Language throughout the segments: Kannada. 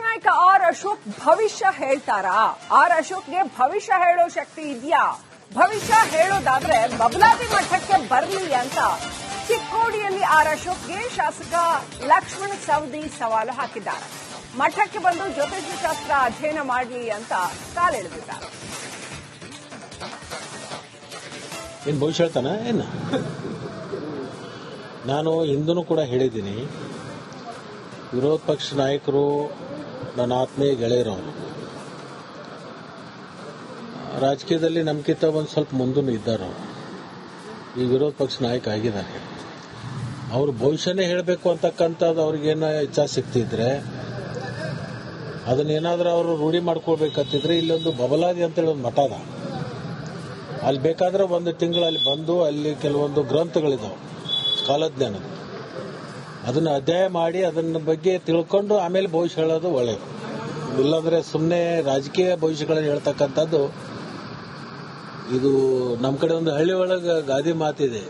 ನಾಯಕ ಆರ್ ಅಶೋಕ್ ಭವಿಷ್ಯ ಹೇಳ್ತಾರಾ? ಆರ್ ಅಶೋಕ್ಗೆ ಭವಿಷ್ಯ ಹೇಳೋ ಶಕ್ತಿ ಇದೆಯಾ? ಭವಿಷ್ಯ ಹೇಳೋದಾದ್ರೆ ಬಬಲಾದಿ ಮಠಕ್ಕೆ ಬರ್ಲಿ ಅಂತ ಚಿಕ್ಕೋಡಿಯಲ್ಲಿ ಆರ್ ಅಶೋಕ್ಗೆ ಶಾಸಕ ಲಕ್ಷ್ಮಣ ಸವದಿ ಸವಾಲು ಹಾಕಿದ್ದಾರೆ. ಮಠಕ್ಕೆ ಬಂದು ಜ್ಯೋತಿಷ್ಯ ಶಾಸ್ತ್ರ ಅಧ್ಯಯನ ಮಾಡಲಿ ಅಂತ ಕಾಲೆಳೆದಿದ್ದಾರೆ. ಏನು ಭವಿಷ್ಯ ಹೇಳ್ತಾನ ಏನು? ನಾನು ಹಿಂದೂ ಕೂಡ ಹೇಳಿದ್ದೀನಿ, ವಿರೋಧ ಪಕ್ಷ ನಾಯಕರು ನನ್ನ ಆತ್ಮೀಯ ಗೆಳೆಯರವರು, ರಾಜಕೀಯದಲ್ಲಿ ನಮ್ಗಿಂತ ಒಂದು ಸ್ವಲ್ಪ ಮುಂದೂ ಇದ್ದಾರೆ. ಈ ವಿರೋಧ ಪಕ್ಷ ನಾಯಕ ಆಗಿದ್ದಾರೆ. ಅವರು ಭವಿಷ್ಯನೇ ಹೇಳಬೇಕು ಅಂತಕ್ಕಂಥದ್ದು ಅವ್ರಿಗೇನು ಇಚ್ಛಾಶಕ್ತಿ ಇದ್ರೆ ಅದನ್ನೇನಾದ್ರೂ ಅವರು ರೂಢಿ ಮಾಡ್ಕೊಳ್ಬೇಕಂತಿದ್ರೆ ಇಲ್ಲೊಂದು ಬಬಲಾದಿ ಅಂತೇಳಿ ಒಂದು ಮಠ ಅದ. ಅಲ್ಲಿ ಬೇಕಾದ್ರೆ ಒಂದು ತಿಂಗಳು ಅಲ್ಲಿ ಬಂದು ಅಲ್ಲಿ ಕೆಲವೊಂದು ಗ್ರಂಥಗಳಿದಾವೆ ಕಾಲಜ್ಞಾನದ, ಅದನ್ನು ಅಧ್ಯಯನ ಮಾಡಿ ಅದನ್ನ ಬಗ್ಗೆ ತಿಳ್ಕೊಂಡು ಆಮೇಲೆ ಭವಿಷ್ಯ ಹೇಳೋದು ಒಳ್ಳೆಯದು. ಇಲ್ಲಾಂದ್ರೆ ಸುಮ್ಮನೆ ರಾಜಕೀಯ ಭವಿಷ್ಯಗಳನ್ನು ಹೇಳ್ತಕ್ಕಂಥದ್ದು ಇದು ನಮ್ಮ ಕಡೆ ಒಂದು ಹಳ್ಳಿ ಒಳಗೆ ಗಾದಿ ಮಾತಿದೆ,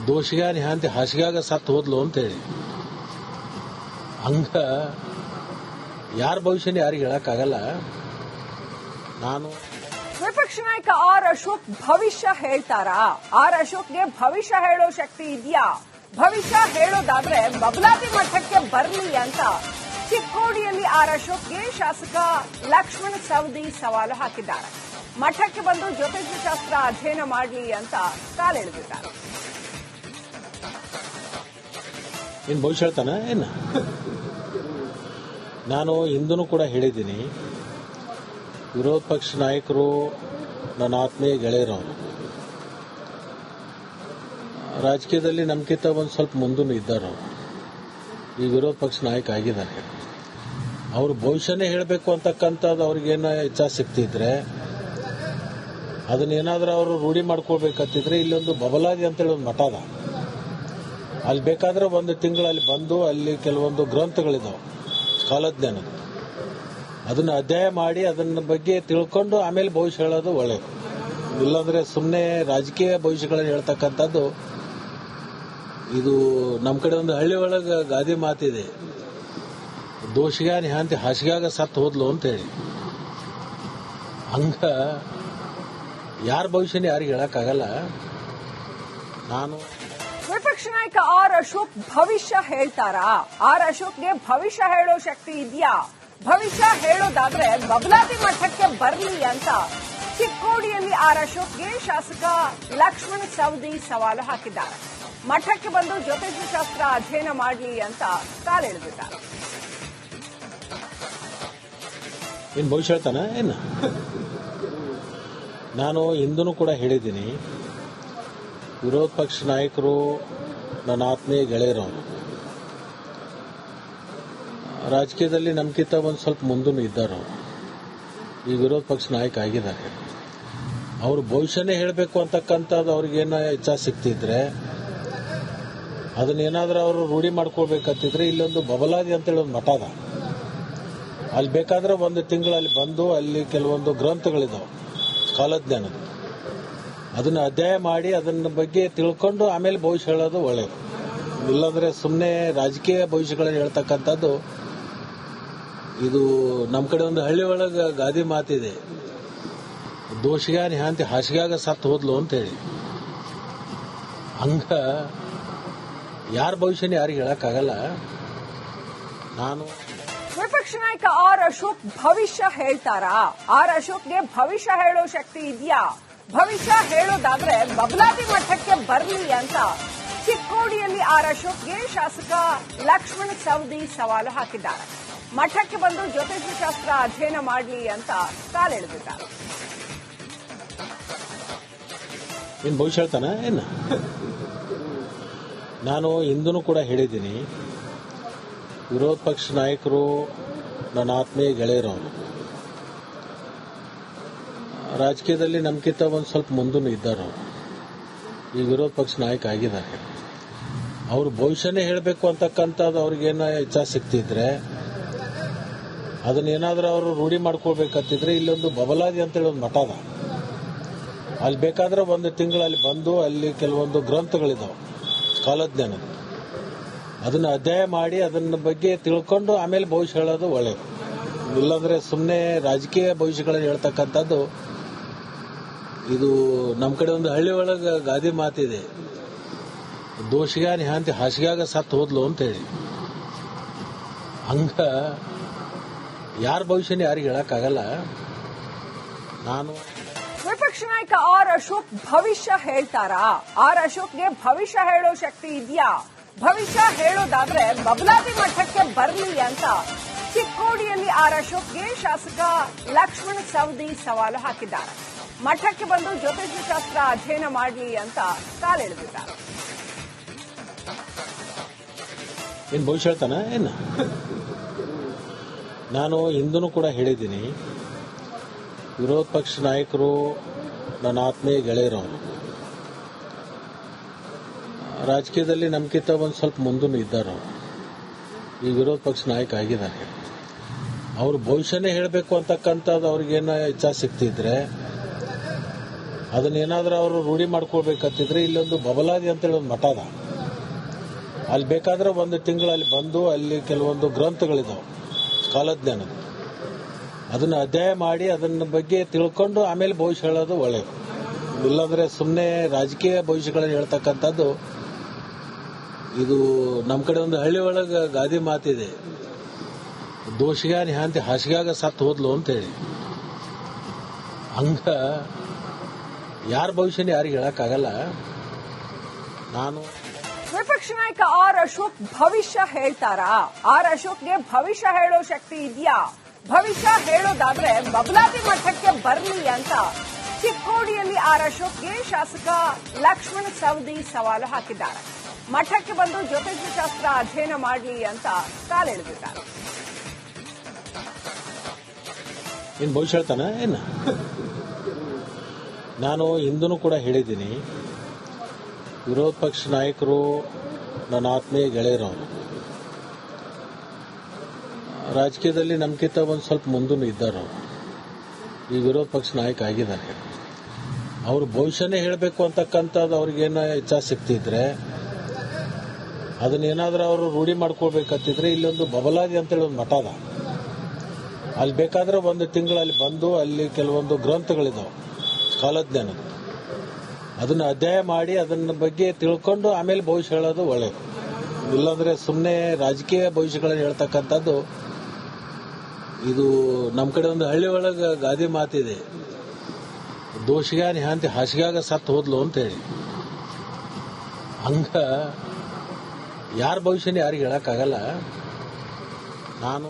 ದೋಷಿಗಾನಿ ಹಾಂತಿ ಹಾಸಿಗಾಗ ಸತ್ತು ಹೋದ್ಲು ಅಂತೇಳಿ. ಹಂಗ ಯಾರ ಭವಿಷ್ಯನ ಯಾರಿಗೆ ಹೇಳಕ್ಕಾಗಲ್ಲ. ನಾನು ವಿಪಕ್ಷ ನಾಯಕ ಆರ್ ಅಶೋಕ್ ಭವಿಷ್ಯ ಹೇಳ್ತಾರಾ? ಆರ್ ಅಶೋಕ್ಗೆ ಭವಿಷ್ಯ ಹೇಳೋ ಶಕ್ತಿ ಇದೆಯಾ? ಭವಿಷ್ಯ ಹೇಳೋದಾದ್ರೆ ಬಬಲಾದಿ ಮಠಕ್ಕೆ ಬರ್ಲಿ ಅಂತ ಚಿಕ್ಕೋಡಿಯಲ್ಲಿ ಆರ್ ಅಶೋಕ್ಗೆ ಶಾಸಕ ಲಕ್ಷ್ಮಣ ಸವದಿ ಸವಾಲು ಹಾಕಿದ್ದಾರೆ. ಮಠಕ್ಕೆ ಬಂದು ಜ್ಯೋತಿಷ್ಯ ಶಾಸ್ತ್ರ ಅಧ್ಯಯನ ಮಾಡಲಿ ಅಂತ ಕಾಲೆಳೆದಿದ್ದಾರೆ. ಏನು ಭವಿಷ್ಯ ಹೇಳ್ತಾನ ಏನು? ನಾನು ಹಿಂದೂ ಕೂಡ ಹೇಳಿದ್ದೀನಿ, ವಿರೋಧ ಪಕ್ಷ ನಾಯಕರು ನನ್ನ ಆತ್ಮೀಯ ಗೆಳೆಯರವರು, ರಾಜಕೀಯದಲ್ಲಿ ನಮ್ಗಿಂತ ಒಂದು ಸ್ವಲ್ಪ ಮುಂದೂ ಇದ್ದಾರೆ. ಈ ವಿರೋಧ ಪಕ್ಷ ನಾಯಕ ಆಗಿದ್ದಾರೆ. ಅವರು ಭವಿಷ್ಯನೇ ಹೇಳಬೇಕು ಅಂತಕ್ಕಂಥದ್ದು ಅವ್ರಿಗೇನು ಇಚ್ಛಾಶಕ್ತಿ ಇದ್ರೆ ಅದನ್ನೇನಾದ್ರೂ ಅವರು ರೂಢಿ ಮಾಡ್ಕೊಳ್ಬೇಕಂತಿದ್ರೆ ಇಲ್ಲೊಂದು ಬಬಲಾದಿ ಅಂತೇಳಿ ಒಂದು ಮಠ ಅದ. ಅಲ್ಲಿ ಬೇಕಾದ್ರೆ ಒಂದು ತಿಂಗಳು ಅಲ್ಲಿ ಬಂದು ಅಲ್ಲಿ ಕೆಲವೊಂದು ಗ್ರಂಥಗಳಿದಾವೆ ಕಾಲಜ್ಞಾನದ, ಅದನ್ನ ಅಧ್ಯಯನ ಮಾಡಿ ಅದನ್ನ ಬಗ್ಗೆ ತಿಳ್ಕೊಂಡು ಆಮೇಲೆ ಭವಿಷ್ಯ ಹೇಳೋದು ಒಳ್ಳೆಯದು. ಇಲ್ಲಾಂದ್ರೆ ಸುಮ್ಮನೆ ರಾಜಕೀಯ ಭವಿಷ್ಯಗಳನ್ನು ಹೇಳ್ತಕ್ಕಂಥದ್ದು ಇದು ನಮ್ಮ ಕಡೆ ಒಂದು ಹಳ್ಳಿ ಒಳಗೆ ಗಾದಿ ಮಾತಿದೆ, ದೋಷಿಗಾನಿ ಹಾಂತಿ ಹಾಸಿಗಾಗ ಸತ್ತು ಹೋದ್ಲು ಅಂತೇಳಿ. ಹಂಗ ಯಾರ ಭವಿಷ್ಯನ ಯಾರಿಗೆ ಹೇಳಕ್ಕಾಗಲ್ಲ. ನಾನು ವಿಪಕ್ಷ ನಾಯಕ ಆರ್ ಅಶೋಕ್ ಭವಿಷ್ಯ ಹೇಳ್ತಾರಾ? ಆರ್ ಅಶೋಕ್ಗೆ ಭವಿಷ್ಯ ಹೇಳೋ ಶಕ್ತಿ ಇದೆಯಾ? ಭವಿಷ್ಯ ಹೇಳೋದಾದ್ರೆ ಬಬಲಾದಿ ಮಠಕ್ಕೆ ಬರ್ಲಿ ಅಂತ ಚಿಕ್ಕೋಡಿಯಲ್ಲಿ ಆರ್ ಅಶೋಕ್ಗೆ ಶಾಸಕ ಲಕ್ಷ್ಮಣ ಸವದಿ ಸವಾಲು ಹಾಕಿದ್ದಾರೆ. ಮಠಕ್ಕೆ ಬಂದು ಜ್ಯೋತಿಷ್ಯ ಶಾಸ್ತ್ರ ಅಧ್ಯಯನ ಮಾಡಲಿ ಅಂತ ಕಾಲೆಳೆದಿದ್ದಾರೆ. ಏನು ಭವಿಷ್ಯ ಹೇಳ್ತಾನ ಏನು? ನಾನು ಹಿಂದೂ ಕೂಡ ಹೇಳಿದ್ದೀನಿ, ವಿರೋಧ ಪಕ್ಷ ನಾಯಕರು ನನ್ನ ಆತ್ಮೀಯ ಗೆಳೆಯರವರು, ರಾಜಕೀಯದಲ್ಲಿ ನಮ್ಗಿಂತ ಒಂದು ಸ್ವಲ್ಪ ಮುಂದೂ ಇದ್ದಾರೆ. ಈ ವಿರೋಧ ಪಕ್ಷ ನಾಯಕ ಆಗಿದ್ದಾರೆ. ಅವರು ಭವಿಷ್ಯನೇ ಹೇಳಬೇಕು ಅಂತಕ್ಕಂಥದ್ದು ಅವ್ರಿಗೇನು ಇಚ್ಛಾಶಕ್ತಿ ಇದ್ರೆ ಅದನ್ನೇನಾದ್ರೂ ಅವರು ರೂಢಿ ಮಾಡ್ಕೊಳ್ಬೇಕಂತಿದ್ರೆ ಇಲ್ಲೊಂದು ಬಬಲಾದಿ ಅಂತೇಳಿ ಒಂದು ಮಠ ಅದ. ಅಲ್ಲಿ ಬೇಕಾದ್ರೆ ಒಂದು ತಿಂಗಳು ಅಲ್ಲಿ ಬಂದು ಅಲ್ಲಿ ಕೆಲವೊಂದು ಗ್ರಂಥಗಳಿದಾವೆ ಕಾಲಜ್ಞಾನದ, ಅದನ್ನ ಅಧ್ಯಯನ ಮಾಡಿ ಅದನ್ನ ಬಗ್ಗೆ ತಿಳ್ಕೊಂಡು ಆಮೇಲೆ ಭವಿಷ್ಯ ಹೇಳೋದು ಒಳ್ಳೆಯದು. ಇಲ್ಲಾಂದ್ರೆ ಸುಮ್ಮನೆ ರಾಜಕೀಯ ಭವಿಷ್ಯಗಳನ್ನು ಹೇಳ್ತಕ್ಕಂಥದ್ದು ಇದು ನಮ್ಮ ಕಡೆ ಒಂದು ಹಳ್ಳಿ ಒಳಗೆ ಗಾದಿ ಮಾತಿದೆ, ದೋಷಿಗಾನಿ ಹಾಂತಿ ಹಾಸಿಗಾಗ ಸತ್ತು ಹೋದ್ಲು ಅಂತೇಳಿ. ಹಂಗ ಯಾರ ಭವಿಷ್ಯನ ಯಾರಿಗೆ ಹೇಳಕ್ಕಾಗಲ್ಲ. ನಾನು ವಿಪಕ್ಷ ನಾಯಕ ಆರ್ ಅಶೋಕ್ ಭವಿಷ್ಯ ಹೇಳ್ತಾರಾ? ಆರ್ ಅಶೋಕ್ಗೆ ಭವಿಷ್ಯ ಹೇಳೋ ಶಕ್ತಿ ಇದೆಯಾ? ಭವಿಷ್ಯ ಹೇಳೋದಾದ್ರೆ ಬಬಲಾದಿ ಮಠಕ್ಕೆ ಬರ್ಲಿ ಅಂತ ಚಿಕ್ಕೋಡಿಯಲ್ಲಿ ಆರ್ ಅಶೋಕ್ಗೆ ಶಾಸಕ ಲಕ್ಷ್ಮಣ ಸವದಿ ಸವಾಲು ಹಾಕಿದ್ದಾರೆ. ಮಠಕ್ಕೆ ಬಂದು ಜ್ಯೋತಿಷ್ಯ ಶಾಸ್ತ್ರ ಅಧ್ಯಯನ ಮಾಡಲಿ ಅಂತ ಕಾಲೆಳೆದಿದ್ದಾರೆ. ಏನು ಭವಿಷ್ಯ ಹೇಳ್ತಾನ ಏನು? ನಾನು ಹಿಂದೂ ಕೂಡ ಹೇಳಿದ್ದೀನಿ, ವಿರೋಧ ಪಕ್ಷ ನಾಯಕರು ನನ್ನ ಆತ್ಮೀಯ ಗೆಳೆಯರವರು, ರಾಜಕೀಯದಲ್ಲಿ ನಮ್ಗಿಂತ ಒಂದು ಸ್ವಲ್ಪ ಮುಂದೂ ಇದ್ದಾರೆ. ಈ ವಿರೋಧ ಪಕ್ಷ ನಾಯಕ ಆಗಿದ್ದಾರೆ. ಅವರು ಭವಿಷ್ಯನೇ ಹೇಳಬೇಕು ಅಂತಕ್ಕಂಥದ್ದು ಅವ್ರಿಗೇನು ಇಚ್ಛಾಶಕ್ತಿ ಇದ್ರೆ ಅದನ್ನೇನಾದ್ರೂ ಅವರು ರೂಢಿ ಮಾಡ್ಕೊಳ್ಬೇಕಂತಿದ್ರೆ ಇಲ್ಲೊಂದು ಬಬಲಾದಿ ಅಂತೇಳಿ ಒಂದು ಮಠ ಅದ. ಅಲ್ಲಿ ಬೇಕಾದ್ರೆ ಒಂದು ತಿಂಗಳು ಅಲ್ಲಿ ಬಂದು ಅಲ್ಲಿ ಕೆಲವೊಂದು ಗ್ರಂಥಗಳಿದಾವೆ ಕಾಲಜ್ಞಾನದ, ಅದನ್ನ ಅಧ್ಯಯನ ಮಾಡಿ ಅದನ್ನ ಬಗ್ಗೆ ತಿಳ್ಕೊಂಡು ಆಮೇಲೆ ಭವಿಷ್ಯ ಹೇಳೋದು ಒಳ್ಳೆಯದು. ಇಲ್ಲಾಂದ್ರೆ ಸುಮ್ಮನೆ ರಾಜಕೀಯ ಭವಿಷ್ಯಗಳನ್ನು ಹೇಳ್ತಕ್ಕಂಥದ್ದು ಇದು ನಮ್ಮ ಕಡೆ ಒಂದು ಹಳ್ಳಿ ಒಳಗೆ ಗಾದೆ ಮಾತಿದೆ, ದೋಷಿಗ ನಿಹಾಂತಿ ಹಾಸಿಗ್ಯಾಗ ಸತ್ತು ಹೋದ್ಲು ಅಂತೇಳಿ. ಹಂಗ ಯಾರ ಭವಿಷ್ಯನ ಯಾರಿಗೆ ಹೇಳಕ್ಕಾಗಲ್ಲ. ನಾನು ವಿಪಕ್ಷ ನಾಯಕ ಆರ್ ಅಶೋಕ್ ಭವಿಷ್ಯ ಹೇಳ್ತಾರಾ? ಆರ್ ಅಶೋಕ್ಗೆ ಭವಿಷ್ಯ ಹೇಳೋ ಶಕ್ತಿ ಇದೆಯಾ? ಭವಿಷ್ಯ ಹೇಳೋದಾದ್ರೆ ಬಬಲಾದಿ ಮಠಕ್ಕೆ ಬರ್ಲಿ ಅಂತ ಚಿಕ್ಕೋಡಿಯಲ್ಲಿ ಆರ್ ಅಶೋಕ್ಗೆ ಶಾಸಕ ಲಕ್ಷ್ಮಣ ಸವದಿ ಸವಾಲು ಹಾಕಿದ್ದಾರೆ. ಮಠಕ್ಕೆ ಬಂದು ಜ್ಯೋತಿಷ್ಯ ಶಾಸ್ತ್ರ ಅಧ್ಯಯನ ಮಾಡಲಿ ಅಂತ ಕಾಲೆಳೆದಿದ್ದಾರೆ. ಏನ್ ಭವಿಷ್ಯ ಹೇಳ್ತಾನ ಏನು? ನಾನು ಹಿಂದೂ ಕೂಡ ಹೇಳಿದ್ದೀನಿ, ವಿರೋಧ ಪಕ್ಷ ನಾಯಕರು ನನ್ನ ಆತ್ಮೀಯ ಗೆಳೆಯರವರು, ರಾಜಕೀಯದಲ್ಲಿ ನಮ್ಗಿಂತ ಒಂದು ಸ್ವಲ್ಪ ಮುಂದೂ ಇದ್ದಾರೆ. ಈ ವಿರೋಧ ಪಕ್ಷ ನಾಯಕ ಆಗಿದ್ದಾರೆ. ಅವ್ರ ಭವಿಷ್ಯನೇ ಹೇಳಬೇಕು ಅಂತಕ್ಕಂಥದ್ದು ಅವ್ರಿಗೇನ ಇಚ್ಛಾಶಕ್ತಿ ಇದ್ರೆ ಅದನ್ನೇನಾದ್ರೂ ಅವರು ರೂಢಿ ಮಾಡ್ಕೊಳ್ಬೇಕಂತಿದ್ರೆ ಇಲ್ಲೊಂದು ಬಬಲಾದಿ ಅಂತೇಳಿ ಒಂದು ಮಠ ಅದ. ಅಲ್ಲಿ ಬೇಕಾದ್ರೆ ಒಂದು ತಿಂಗಳು ಅಲ್ಲಿ ಬಂದು ಅಲ್ಲಿ ಕೆಲವೊಂದು ಗ್ರಂಥಗಳಿದಾವೆ ಕಾಲಜ್ಞಾನದ, ಅದನ್ನ ಅಧ್ಯಯನ ಮಾಡಿ ಅದನ್ನ ಬಗ್ಗೆ ತಿಳ್ಕೊಂಡು ಆಮೇಲೆ ಭವಿಷ್ಯ ಹೇಳೋದು ಒಳ್ಳೆಯದು. ಇಲ್ಲಾಂದ್ರೆ ಸುಮ್ಮನೆ ರಾಜಕೀಯ ಭವಿಷ್ಯಗಳನ್ನು ಹೇಳ್ತಕ್ಕಂಥದ್ದು ಇದು ನಮ್ಮ ಕಡೆ ಒಂದು ಹಳ್ಳಿ ಒಳಗೆ ಗಾದೆ ಮಾತಿದೆ, ದೋಷಿಗ ನಿಹಾಂತಿ ಹಾಸಿಗ್ಯಾಗ ಸತ್ತು ಹೋದ್ಲು ಅಂತೇಳಿ. ಹಂಗ ಯಾರ ಭವಿಷ್ಯನ ಯಾರಿಗೆ ಹೇಳಕ್ಕಾಗಲ್ಲ. ನಾನು ವಿಪಕ್ಷ ನಾಯಕ ಆರ್ ಅಶೋಕ್ ಭವಿಷ್ಯ ಹೇಳ್ತಾರಾ? ಆರ್ ಅಶೋಕ್ಗೆ ಭವಿಷ್ಯ ಹೇಳೋ ಶಕ್ತಿ ಇದೆಯಾ? ಭವಿಷ್ಯ ಹೇಳೋದಾದ್ರೆ ಬಬಲಾದಿ ಮಠಕ್ಕೆ ಬರ್ಲಿ ಅಂತ ಚಿಕ್ಕೋಡಿಯಲ್ಲಿ ಆರ್ ಅಶೋಕ್ಗೆ ಶಾಸಕ ಲಕ್ಷ್ಮಣ ಸವದಿ ಸವಾಲು ಹಾಕಿದ್ದಾರೆ. ಮಠಕ್ಕೆ ಬಂದು ಜ್ಯೋತಿಷ್ಯ ಶಾಸ್ತ್ರ ಅಧ್ಯಯನ ಮಾಡಲಿ ಅಂತ ಕಾಲೆಳೆದಿದ್ದಾರೆ. ಏನ್ ಭವಿಷ್ಯ ಹೇಳ್ತಾನ ಏನು? ನಾನು ಹಿಂದೂ ಕೂಡ ಹೇಳಿದ್ದೀನಿ, ವಿರೋಧ ಪಕ್ಷ ನಾಯಕರು ನನ್ನ ಆತ್ಮೀಯ ಗೆಳೆಯರವರು, ರಾಜಕೀಯದಲ್ಲಿ ನಮ್ಗಿಂತ ಒಂದು ಸ್ವಲ್ಪ ಮುಂದೂ ಇದ್ದಾರೆ. ಈ ವಿರೋಧ ಪಕ್ಷ ನಾಯಕ ಆಗಿದ್ದಾರೆ. ಅವ್ರ ಭವಿಷ್ಯನೇ ಹೇಳಬೇಕು ಅಂತಕ್ಕಂಥದ್ದು ಅವ್ರಿಗೇನ ಇಚ್ಛಾಶಕ್ತಿ ಇದ್ರೆ ಅದನ್ನೇನಾದ್ರೂ ಅವರು ರೂಢಿ ಮಾಡ್ಕೊಳ್ಬೇಕಂತಿದ್ರೆ ಇಲ್ಲೊಂದು ಬಬಲಾದಿ ಅಂತೇಳಿ ಒಂದು ಮಠ ಅದ. ಅಲ್ಲಿ ಬೇಕಾದ್ರೆ ಒಂದು ತಿಂಗಳು ಅಲ್ಲಿ ಬಂದು ಅಲ್ಲಿ ಕೆಲವೊಂದು ಗ್ರಂಥಗಳಿದಾವೆ ಕಾಲಜ್ಞಾನದ, ಅದನ್ನ ಅಧ್ಯಯನ ಮಾಡಿ ಅದನ್ನ ಬಗ್ಗೆ ತಿಳ್ಕೊಂಡು ಆಮೇಲೆ ಭವಿಷ್ಯ ಹೇಳೋದು ಒಳ್ಳೆಯದು. ಇಲ್ಲಾಂದ್ರೆ ಸುಮ್ಮನೆ ರಾಜಕೀಯ ಭವಿಷ್ಯಗಳನ್ನು ಹೇಳ್ತಕ್ಕಂಥದ್ದು ಇದು ನಮ್ಮ ಕಡೆ ಒಂದು ಹಳ್ಳಿ ಒಳಗೆ ಗಾದೆ ಮಾತಿದೆ, ದೋಷಿಗ ನಿಹಾಂತಿ ಹಾಸಿಗ್ಯಾಗ ಸತ್ತು ಹೋದ್ಲು ಅಂತೇಳಿ. ಹಂಗ ಯಾರ ಭವಿಷ್ಯನ ಯಾರಿಗೆ ಹೇಳಕ್ಕಾಗಲ್ಲ. ನಾನು